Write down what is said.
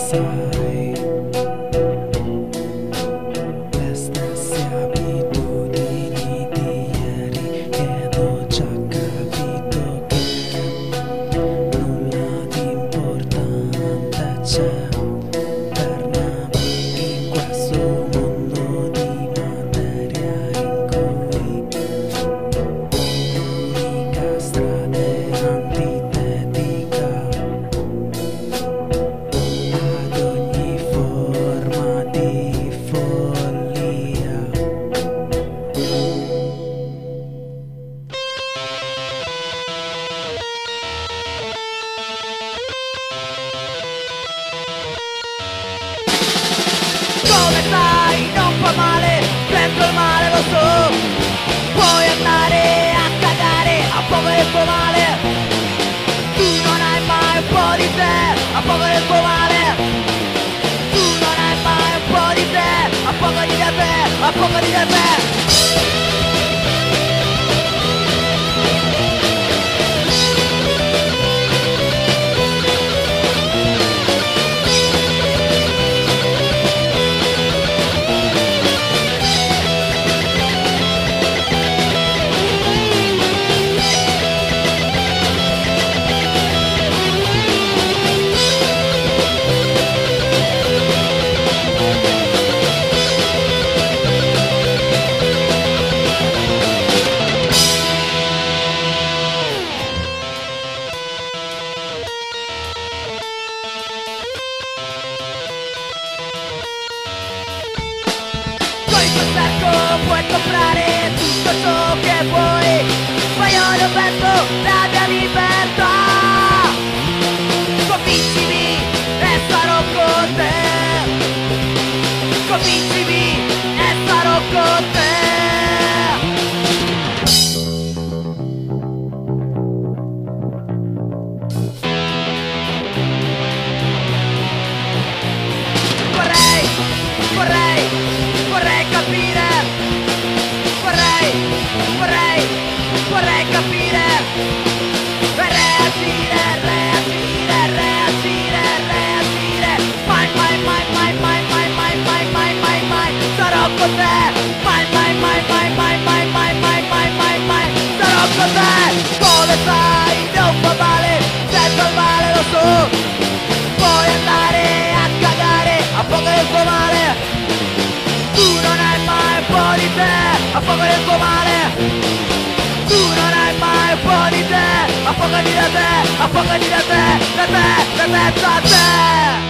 sai, le stesse abitudini di ieri, ed ho già capito che nulla di importante c'è per me in questo mondo di materia in cui l'unica strada è antitetica ad ogni forma di follia. Come sai, non fa male, dentro il male lo so. Puoi andare a cagare a poco del tuo male. Tu non hai mai un po' di te, a poco del tuo male. Tu non hai mai un po' di te, a poco di te, a poco di te. Puoi comprare tutto ciò che vuoi, ma io non penso la mia libertà. Convincimi e sarò con te. Convincimi e sarò con te. Vorrei capire. Vorrei capire e reagire. Mai sarò con te. Mai sarò con te. Come sai, non fa male, senza il male lo so. Puoi andare a cagare a poco del tuo male. Tu non hai mai un po' di te, a poco del tuo male. Tu non hai mai un po' di te, a poco di te, a poco di te, da te, da te.